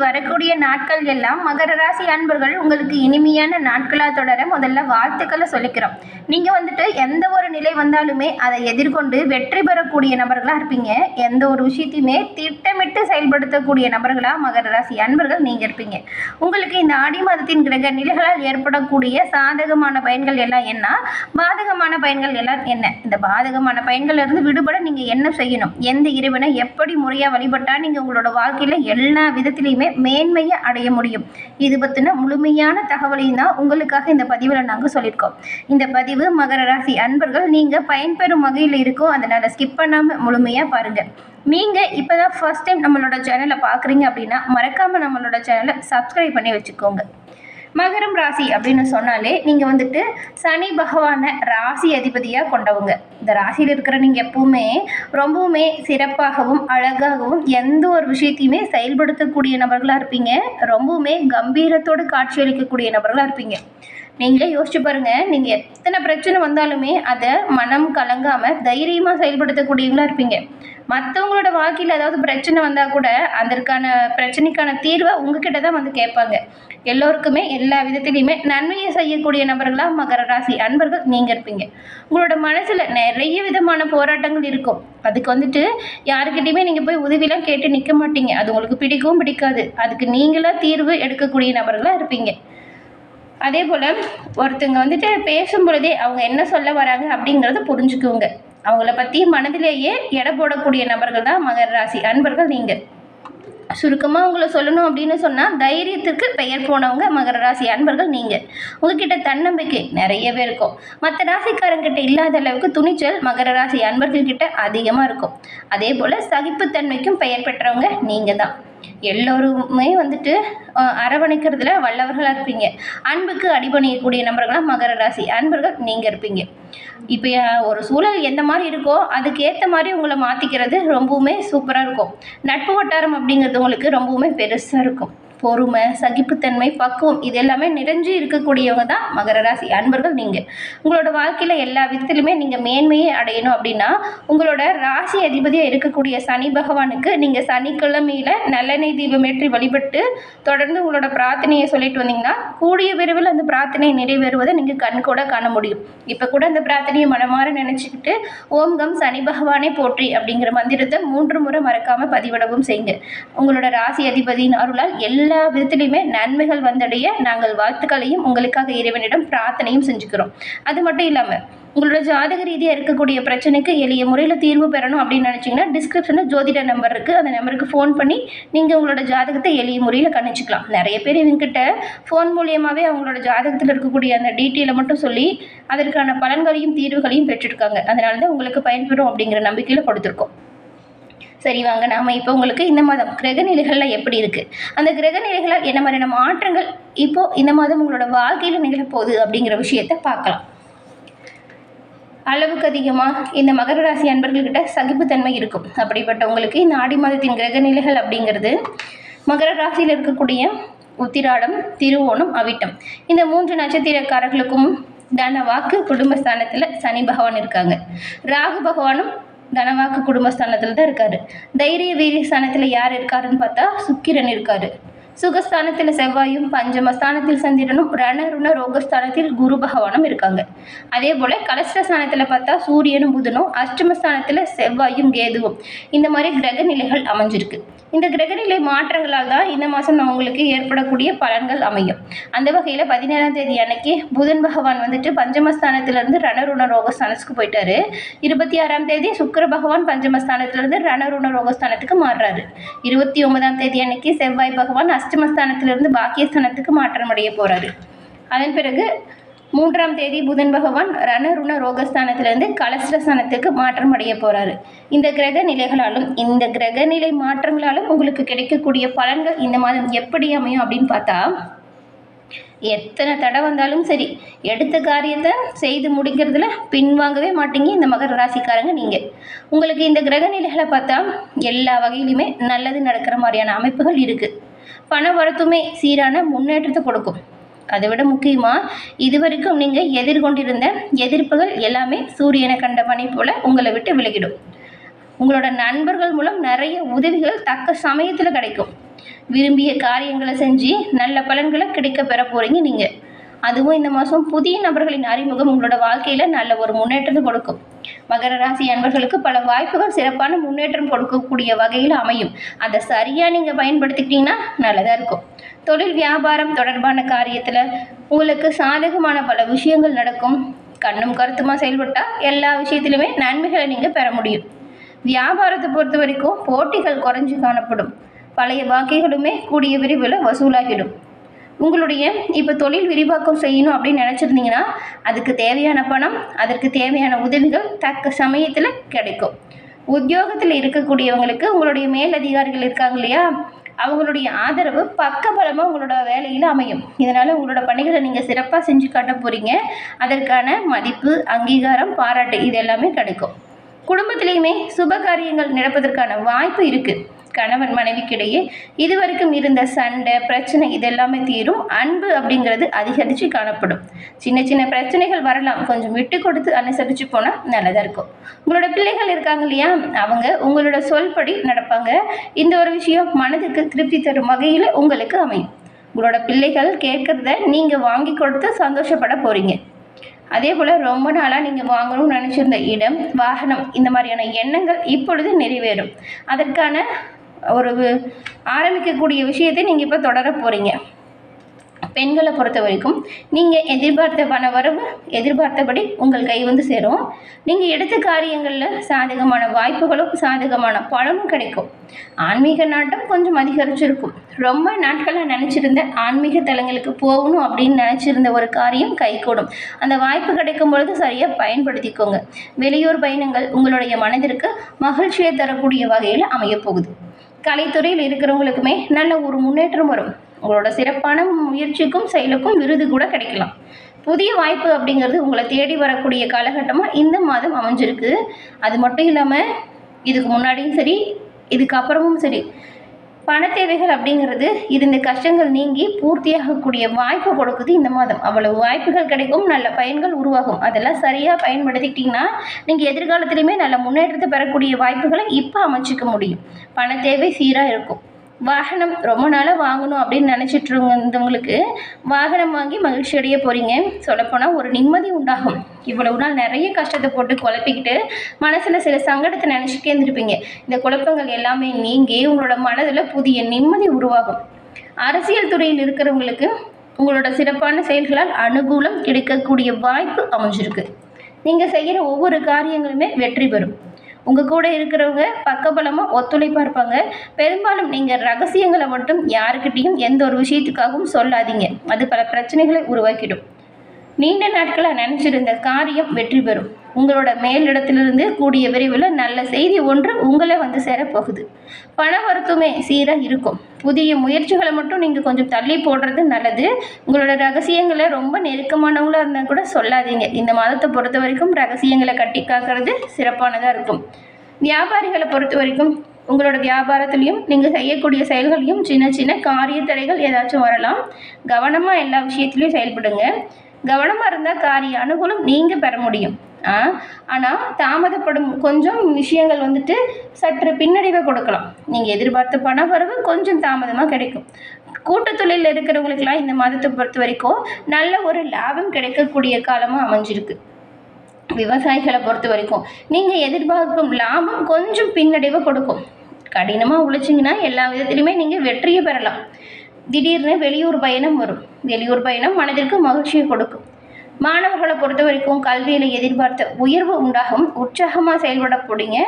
வரக்கூடிய நாட்கள் எல்லாம் மகர ராசி அன்பர்கள் உங்களுக்கு இனிமையான நாட்களாக தொடர முதல்ல வாழ்த்துக்களை சொல்லிக்கிறோம். நீங்கள் வந்துட்டு எந்த ஒரு நிலை வந்தாலுமே அதை எதிர்கொண்டு வெற்றி பெறக்கூடிய நபர்களாக இருப்பீங்க. எந்த ஒரு விஷயத்தையுமே திட்டமிட்டு செயல்படுத்தக்கூடிய நபர்களாக மகர ராசி அன்பர்கள் நீங்கள் இருப்பீங்க. உங்களுக்கு இந்த ஆடி மாதத்தின் கிரக நிலைகளால் ஏற்படக்கூடிய சாதகமான பயன்கள் எல்லாம் என்ன, பாதகமான பயன்கள் எல்லாம் என்ன, இந்த பாதகமான பயன்களிலிருந்து விடுபட நீங்கள் என்ன செய்யணும், எந்த இறைவனை எப்படி முறையாக வழிபட்டால் நீங்கள் உங்களோட வாழ்க்கையில் எல்லா விதத்திலையுமே மேன்மையை அடைய முடியும், இது பற்றின முழுமையான தகவலையும் தான் உங்களுக்காக இந்த பதிவில் நாங்கள் சொல்லியிருக்கோம். இந்த பதிவு மகர ராசி அன்பர்கள் நீங்கள் பயன்பெறும் வகையில் இருக்கும், அதனால் ஸ்கிப் பண்ணாமல் முழுமையாக பாருங்கள். நீங்கள் இப்போ தான் ஃபர்ஸ்ட் டைம் நம்மளோட சேனலை பார்க்குறீங்க அப்படின்னா மறக்காமல் நம்மளோட சேனலை சப்ஸ்கிரைப் பண்ணி வச்சுக்கோங்க. மகரம் ராசி அப்படின்னு சொன்னாலே நீங்கள் வந்துட்டு சனி பகவானை ராசி அதிபதியாக கொண்டவங்க. இந்த ராசியில் இருக்கிற நீங்கள் எப்பவுமே ரொம்பவுமே சிறப்பாகவும் அழகாகவும் எந்த ஒரு விஷயத்தையுமே செயல்படுத்தக்கூடிய நபர்களாக இருப்பீங்க. ரொம்பவுமே கம்பீரத்தோடு காட்சியளிக்கக்கூடிய நபர்களாக இருப்பீங்க. நீங்களே யோசிச்சு பாருங்கள், நீங்கள் எத்தனை பிரச்சனை வந்தாலுமே அதை மனம் கலங்காமல் தைரியமாக செயல்படுத்தக்கூடியவங்களாக இருப்பீங்க. மற்றவங்களோட வாழ்க்கையில் ஏதாவது பிரச்சனை வந்தால் கூட அதற்கான பிரச்சனைக்கான தீர்வை உங்ககிட்ட தான் வந்து கேட்பாங்க. எல்லோருக்குமே எல்லா விதத்திலையுமே நன்மையை செய்யக்கூடிய நபர்களாக மகர ராசி அன்பர்கள் நீங்கள் இருப்பீங்க. உங்களோட மனசில் நிறைய விதமான போராட்டங்கள் இருக்கும். அதுக்கு வந்துட்டு யாருக்கிட்டையுமே நீங்கள் போய் உதவிலாம் கேட்டு நிற்க மாட்டீங்க. அது உங்களுக்கு பிடிக்கவும் பிடிக்காது. அதுக்கு நீங்களாக தீர்வு எடுக்கக்கூடிய நபர்களாக இருப்பீங்க. அதே போல் ஒருத்தங்க வந்துட்டு பேசும் பொழுதே அவங்க என்ன சொல்ல வராங்க அப்படிங்கிறத புரிஞ்சுக்குவோங்க. அவங்கள பற்றி மனதிலேயே எடை போடக்கூடிய நபர்கள் தான் மகர ராசி அன்பர்கள் நீங்கள். சுருக்கமாக உங்களை சொல்லணும் அப்படின்னு சொன்னால் தைரியத்திற்கு பெயர் போனவங்க மகர ராசி அன்பர்கள் நீங்கள். உங்ககிட்ட தன்னம்பிக்கை நிறையவே இருக்கும். மற்ற ராசிக்காரங்கிட்ட இல்லாத அளவுக்கு துணிச்சல் மகர ராசி அன்பர்கள்கிட்ட அதிகமாக இருக்கும். அதே போல் சகிப்புத்தன்மைக்கும் பெயர் பெற்றவங்க நீங்கள் தான். எல்லோருமே வந்துட்டு அரவணைக்கிறதுல வல்லவர்களாக இருப்பீங்க. அன்புக்கு அடிபணியக்கூடிய நபர்களாக மகர ராசி அன்பர்கள் நீங்கள் இருப்பீங்க. இப்போ ஒரு சூழல் எந்த மாதிரி இருக்கோ அதுக்கேற்ற மாதிரி உங்களை மாற்றிக்கிறது ரொம்பவுமே சூப்பராக இருக்கும். நட்பு வட்டாரம் அப்படிங்கிறது உங்களுக்கு ரொம்பவுமே பெருசாக இருக்கும். பொறுமை, சகிப்புத்தன்மை, பக்குவம் இது எல்லாமே நிறைஞ்சு இருக்கக்கூடியவங்க தான் மகர ராசி அன்பர்கள் நீங்கள். உங்களோட வாழ்க்கையில் எல்லா விதத்திலுமே நீங்கள் மேன்மையை அடையணும் அப்படின்னா உங்களோட ராசி அதிபதியாக இருக்கக்கூடிய சனி பகவானுக்கு நீங்கள் சனிக்கிழமையில் நல்லெண்ணெய் தீபம் ஏற்றி வழிபட்டு தொடர்ந்து உங்களோட பிரார்த்தனையை சொல்லிட்டு வந்தீங்கன்னா கூடிய விரைவில் அந்த பிரார்த்தனை நிறைவேறுவதை நீங்கள் கண்கூட காண முடியும். இப்போ கூட அந்த பிரார்த்தனையை மனமாற நினச்சிக்கிட்டு ஓம் கம் சனி பகவானே போற்றி அப்படிங்கிற மந்திரத்தை 3 முறை மறக்காமல் பதிவிடவும் செய்யுங்க. உங்களோட ராசி அதிபதியின் அருளால் எல்லா விதத்திலையுமே நன்மைகள் வந்தடைய நாங்கள் வாழ்த்துக்களையும் உங்களுக்காக இறைவனிடம் பிரார்த்தனையும் செஞ்சுக்கிறோம். அது மட்டும் இல்லாமல் உங்களோட ஜாதக ரீதியாக இருக்கக்கூடிய பிரச்சனைக்கு எளிய முறையில் தீர்வு பெறணும் அப்படின்னு நினச்சிங்கன்னா டிஸ்கிரிப்ஷனில் ஜோதிட நம்பர் இருக்குது. அந்த நம்பருக்கு ஃபோன் பண்ணி நீங்கள் உங்களோட ஜாதகத்தை எளிய முறையில் கணிச்சிக்கலாம். நிறைய பேர் இவங்ககிட்ட ஃபோன் மூலியமாகவே அவங்களோட ஜாதகத்தில் இருக்கக்கூடிய அந்த டீட்டெயிலை மட்டும் சொல்லி அதற்கான பலன்களையும் தீர்வுகளையும் பெற்றுருக்காங்க. அதனால தான் உங்களுக்கு பயன்பெறும் அப்படிங்கிற நம்பிக்கையில் கொடுத்துருக்கோம். சரி வாங்க, நாம் இப்போ உங்களுக்கு இந்த மாதம் கிரக நிலைகளில் எப்படி இருக்குது, அந்த கிரக நிலைகளால் என்ன மாதிரியான மாற்றங்கள் இப்போது இந்த மாதம் உங்களோட வாழ்க்கையில் நிகழப்போகுது அப்படிங்கிற விஷயத்தை பார்க்கலாம். அளவுக்கு அதிகமாக இந்த மகர ராசி அன்பர்கள்கிட்ட சகிப்புத்தன்மை இருக்கும். அப்படிப்பட்ட உங்களுக்கு இந்த ஆடி மாதத்தின் கிரக நிலைகள் அப்படிங்கிறது மகர ராசியில் இருக்கக்கூடிய உத்திராடம், திருவோணம், அவிட்டம் இந்த 3 நட்சத்திரக்காரர்களுக்கும் தனவாக்கு குடும்பஸ்தானத்தில் சனி பகவான் இருக்காங்க. ராகு பகவானும் தனவாக்கு குடும்பஸ்தானத்தில் தான் இருக்காரு. தைரிய வீரிய ஸ்தானத்தில் யார் இருக்காருன்னு பார்த்தா சுக்கிரன் இருக்காரு. சுகஸ்தானத்தில் செவ்வாயும், பஞ்சமஸ்தானத்தில் சந்திரனும், ரணருண ரோகஸ்தானத்தில் குரு பகவானும் இருக்காங்க. அதே போல் கலஸ்டஸ்தானத்தில் பார்த்தா சூரியனும் புதனும், அஷ்டமஸ்தானத்தில் செவ்வாயும் கேதுவும் இந்த மாதிரி கிரக நிலைகள் அமைஞ்சிருக்கு. இந்த கிரகநிலை மாற்றங்களால் தான் இந்த மாதம் உங்களுக்கு ஏற்படக்கூடிய பலன்கள் அமையும். அந்த வகையில் 17ஆம் தேதி அன்னைக்கு புதன் பகவான் வந்துட்டு பஞ்சமஸ்தானத்திலிருந்து ரணருண ரோகஸ்தானத்துக்கு போயிட்டாரு. 26ஆம் தேதி சுக்கிர பகவான் பஞ்சமஸ்தானத்திலிருந்து ரணருண ரோகஸ்தானத்துக்கு மாறுறாரு. 29ஆம் தேதி அன்னைக்கு செவ்வாய் பகவான் அஷ்டமஸ்தானத்திலிருந்து பாக்கியஸ்தானத்துக்கு மாற்றம் அடைய போகிறாரு. அதன் பிறகு 3ஆம் தேதி புதன் பகவான் ரணருண ரோகஸ்தானத்திலிருந்து கலஸ்டஸ்தானத்துக்கு மாற்றம் அடைய போகிறாரு. இந்த கிரக நிலைகளாலும் இந்த கிரக நிலை மாற்றங்களாலும் உங்களுக்கு கிடைக்கக்கூடிய பலன்கள் இந்த மாதம் எப்படி அமையும் அப்படின்னு பார்த்தா, எத்தனை தடை வந்தாலும் சரி எடுத்த காரியத்தை செய்து முடிக்கிறதுல பின்வாங்கவே மாட்டீங்க இந்த மகர ராசிக்காரங்க நீங்கள். உங்களுக்கு இந்த கிரக நிலைகளை பார்த்தா எல்லா வகையிலுமே நல்லது நடக்கிற மாதிரியான அமைப்புகள் இருக்குது. பண வரத்துமே சீரான முன்னேற்றத்தை கொடுக்கும். அதை விட முக்கியமாக இதுவரைக்கும் நீங்கள் எதிர்கொண்டிருந்த எதிர்ப்புகள் எல்லாமே சூரியனை கண்ட பனி போல் உங்களை விட்டு விலகிடும். உங்களோட நண்பர்கள் மூலம் நிறைய உதவிகள் தக்க சமயத்தில் கிடைக்கும். விரும்பிய காரியங்களை செஞ்சு நல்ல பலன்களை கிடைக்க பெற போகிறீங்க நீங்கள். அதுவும் இந்த மாதம் புதிய நபர்களின் அறிமுகம் உங்களோட வாழ்க்கையில் நல்ல ஒரு முன்னேற்றத்தை கொடுக்கும். மகர ராசி அன்பர்களுக்கு பல வாய்ப்புகள் சிறப்பான முன்னேற்றம் கொடுக்கக்கூடிய வகையில் அமையும். அதை சரியாக நீங்கள் பயன்படுத்திக்கிட்டீங்கன்னா நல்லதாக இருக்கும். தொழில் வியாபாரம் தொடர்பான காரியத்தில் உங்களுக்கு சாதகமான பல விஷயங்கள் நடக்கும். கண்ணும் கருத்துமாக செயல்பட்டால் எல்லா விஷயத்திலுமே நன்மைகளை நீங்கள் பெற முடியும். வியாபாரத்தை பொறுத்த வரைக்கும் போட்டிகள் குறைஞ்சு காணப்படும். பழைய பாக்கிகளுமே கூடிய விரைவில் வசூலாகிடும். உங்களுடைய இப்போ தொழில் விரிவாக்கம் செய்யணும் அப்படின்னு நினச்சிருந்தீங்கன்னா அதுக்கு தேவையான பணம், அதற்கு தேவையான உதவிகள் தக்க சமயத்தில் கிடைக்கும். உத்தியோகத்தில் இருக்கக்கூடியவங்களுக்கு உங்களுடைய மேலதிகாரிகள் இருக்காங்க இல்லையா, அவங்களுடைய ஆதரவு பக்கபலமாக உங்களோட வேலையில் அமையும். இதனால் உங்களோட பணிகளை நீங்கள் சிறப்பாக செஞ்சு காட்ட போகிறீங்க. அதற்கான மதிப்பு, அங்கீகாரம், பாராட்டு இது எல்லாமே கிடைக்கும். குடும்பத்திலையுமே சுப காரியங்கள் நடப்பதற்கான வாய்ப்பு இருக்குது. கணவன் மனைவிக்கிடையே இதுவரைக்கும் இருந்த சண்டை பிரச்சனை இதெல்லாமே தீரும். அன்பு அப்படிங்கிறது அதிகரித்து காணப்படும். சின்ன சின்ன பிரச்சனைகள் வரலாம், கொஞ்சம் விட்டு கொடுத்து அனுசரித்து போனால் நல்லதாக இருக்கும். உங்களோட பிள்ளைகள் இருக்காங்க இல்லையா, அவங்க உங்களோட சொல்படி நடப்பாங்க. இந்த ஒரு விஷயம் மனதுக்கு திருப்தி தரும் வகையில் உங்களுக்கு அமையும். உங்களோட பிள்ளைகள் கேட்குறத நீங்கள் வாங்கி கொடுத்து சந்தோஷப்பட போகிறீங்க. அதே போல் ரொம்ப நாளாக நீங்கள் வாங்கணும்னு நினச்சிருந்த இடம், வாகனம் இந்த மாதிரியான எண்ணங்கள் இப்பொழுது நிறைவேறும். அதற்கான ஒரு ஆரம்பிக்கக்கூடிய விஷயத்தை நீங்கள் இப்போ தொடர போகிறீங்க. பெண்களை பொறுத்த வரைக்கும் நீங்கள் எதிர்பார்த்த பண வரவு எதிர்பார்த்தபடி உங்கள் கை வந்து சேரும். நீங்கள் எடுத்த காரியங்களில் சாதகமான வாய்ப்புகளும் சாதகமான பலனும் கிடைக்கும். ஆன்மீக நாட்டம் கொஞ்சம் அதிகரிச்சிருக்கும். ரொம்ப நாட்களாக நினச்சிருந்த ஆன்மீக தலங்களுக்கு போகணும் அப்படின்னு நினச்சிருந்த ஒரு காரியம் கைகூடும். அந்த வாய்ப்பு கிடைக்கும் பொழுது சரியாக பயன்படுத்திக்கோங்க. வெளியூர் பயணங்கள் உங்களுடைய மனதிற்கு மகிழ்ச்சியை தரக்கூடிய வகையில் அமையப்போகுது. கலைத்துறையில் இருக்கிறவங்களுக்குமே நல்ல ஒரு முன்னேற்றம் வரும். உங்களோட சிறப்பான முயற்சிக்கும் செயலுக்கும் விருது கூட கிடைக்கலாம். புதிய வாய்ப்பு அப்படிங்கிறது உங்களை தேடி வரக்கூடிய காலகட்டமாக இந்த மாதம் அமைஞ்சிருக்கு. அது மட்டும் இல்லாமல் இதுக்கு முன்னாடியும் சரி இதுக்கப்புறமும் சரி பண தேவைகள் அப்படிங்கிறது இருந்த கஷ்டங்கள் நீங்கி பூர்த்தியாகக்கூடிய வாய்ப்பு கொடுக்குது இந்த மாதம். அவ்வளவு வாய்ப்புகள் கிடைக்கும், நல்ல பயன்கள் உருவாகும். அதெல்லாம் சரியாக பயன்படுத்திக்கிட்டிங்கன்னா நீங்கள் எதிர்காலத்திலையுமே நல்ல முன்னேற்றத்தை பெறக்கூடிய வாய்ப்புகளை இப்போ அமைச்சிக்க முடியும். பண தேவை சீராக இருக்கும். வாகனம் ரொம்ப நாளாக வாங்கணும் அப்படின்னு நினச்சிட்டு இருந்தவங்களுக்கு வாகனம் வாங்கி மகிழ்ச்சி அடைய போகிறீங்க. சொல்லப்போனால் ஒரு நிம்மதி உண்டாகும். இவ்வளவு நாள் நிறைய கஷ்டத்தை போட்டு குழப்பிக்கிட்டு மனசில் சில சங்கடத்தை நினச்சிட்டே இருந்திருப்பீங்க. இந்த குழப்பங்கள் எல்லாமே நீங்கி உங்களோட மனதில் புதிய நிம்மதி உருவாகும். அரசியல் துறையில் இருக்கிறவங்களுக்கு உங்களோட சிறப்பான செயல்களால் அனுகூலம் கிடைக்கக்கூடிய வாய்ப்பு அமைஞ்சிருக்கு. நீங்கள் செய்கிற ஒவ்வொரு காரியங்களுமே வெற்றி பெறும். உங்கள் கூட இருக்கிறவங்க பக்கபலமாக ஒத்துழைப்பாக இருப்பாங்க. பெரும்பாலும் நீங்கள் ரகசியங்களை மட்டும் யாருக்கிட்டையும் எந்த ஒரு விஷயத்துக்காகவும் சொல்லாதீங்க. அது பல பிரச்சனைகளை உருவாக்கிடும். நீண்ட நாட்களாக நினச்சிருந்த காரியம் வெற்றி பெறும். உங்களோட மேலிடத்திலிருந்து கூடிய விரைவில் நல்ல செய்தி ஒன்று உங்களை வந்து சேரப்போகுது. பண வரத்துமே சீராக இருக்கும். புதிய முயற்சிகளை மட்டும் நீங்கள் கொஞ்சம் தள்ளி போடுறது நல்லது. உங்களோட ரகசியங்களை ரொம்ப நெருக்கமானவங்களாக இருந்தால் கூட சொல்லாதீங்க. இந்த மாதத்தை பொறுத்த வரைக்கும் ரகசியங்களை கட்டி காக்கிறது சிறப்பானதாக இருக்கும். வியாபாரிகளை பொறுத்த வரைக்கும் உங்களோட வியாபாரத்துலேயும் நீங்கள் செய்யக்கூடிய செயல்களையும் சின்ன சின்ன காரிய தடைகள் ஏதாச்சும் வரலாம். கவனமாக எல்லா விஷயத்துலையும் செயல்படுங்க. கவனமாக இருந்தால் காரிய அனுகூலம் நீங்கள் பெற முடியும். ஆனால் தாமதப்படும் கொஞ்சம் விஷயங்கள் வந்துட்டு சற்று பின்னடைவை கொடுக்கலாம். நீங்கள் எதிர்பார்த்த பண வரவு கொஞ்சம் தாமதமாக கிடைக்கும். கூட்டுத்தொழிலில் இருக்கிறவங்களுக்கெல்லாம் இந்த மாதத்தை பொறுத்த வரைக்கும் நல்ல ஒரு லாபம் கிடைக்கக்கூடிய காலமாக அமைஞ்சிருக்கு. விவசாயிகளை பொறுத்த வரைக்கும் நீங்கள் எதிர்பார்க்கும் லாபம் கொஞ்சம் பின்னடைவை கொடுக்கும். கடினமாக உழைச்சிங்கன்னா எல்லா விதத்துலையுமே நீங்கள் வெற்றியை பெறலாம். திடீர்னு வெளியூர் பயணம் வரும். வெளியூர் பயணம் மனதிற்கு மகிழ்ச்சியை கொடுக்கும். மாணவர்களை பொறுத்த வரைக்கும் கல்வியில் எதிர்பார்த்த உயர்வு உண்டாகும். உற்சாகமாக செயல்பட போறீங்க.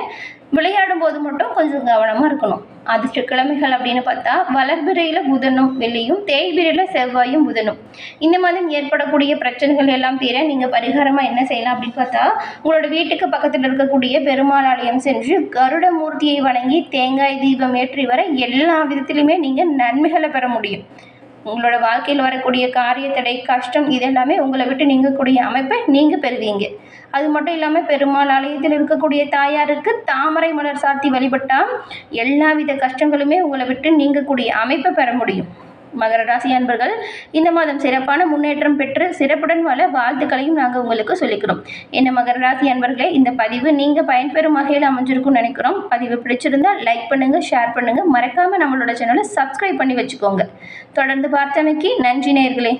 விளையாடும் போது மட்டும் கொஞ்சம் கவனமாக இருக்கணும். அதிர்ஷ்ட கிழமைகள் அப்படின்னு பார்த்தா வளர்பிறையில் புதனும் வெள்ளியும், தேய்பிறையில் செவ்வாயும் புதனும். இந்த மாதம் ஏற்படக்கூடிய பிரச்சனைகள் எல்லாம் தீர நீங்கள் பரிகாரமாக என்ன செய்யலாம் அப்படின்னு பார்த்தா உங்களோட வீட்டுக்கு பக்கத்தில் இருக்கக்கூடிய பெருமாள் ஆலயம் சென்று கருட மூர்த்தியை வணங்கி தேங்காய் தீபம் ஏற்றி வர எல்லா விதத்திலுமே நீங்கள் நன்மைகளை பெற முடியும். உங்களோட வாழ்க்கையில் வரக்கூடிய காரிய தடை கஷ்டம் இதெல்லாமே உங்களை விட்டு நீங்கக்கூடிய அமைப்பை நீங்கள் பெறுவீங்க. அது மட்டும் இல்லாமல் பெருமாள் ஆலயத்தில் இருக்கக்கூடிய தாயாருக்கு தாமரை மலர் சாத்தி வழிபட்டால் எல்லா வித கஷ்டங்களுமே உங்களை விட்டு நீங்கக்கூடிய அமைப்பை பெற முடியும். மகர ராசி அன்பர்கள் இந்த மாதம் சிறப்பான முன்னேற்றம் பெற்று சிறப்புடன் வாழ வாழ்த்துக்களையும் நாங்கள் உங்களுக்கு சொல்லிக்கிறோம். என்ன மகர ராசி அன்பர்களே, இந்த பதிவு நீங்கள் பயன்பெறும் வகையில் அமைஞ்சிருக்கும்னு நினைக்கிறோம். பதிவு பிடிச்சிருந்தா லைக் பண்ணுங்கள், ஷேர் பண்ணுங்கள், மறக்காமல் நம்மளோட சேனலை சப்ஸ்கிரைப் பண்ணி வச்சுக்கோங்க. தொடர்ந்து பார்த்தமைக்கு நன்றி நேயர்களே.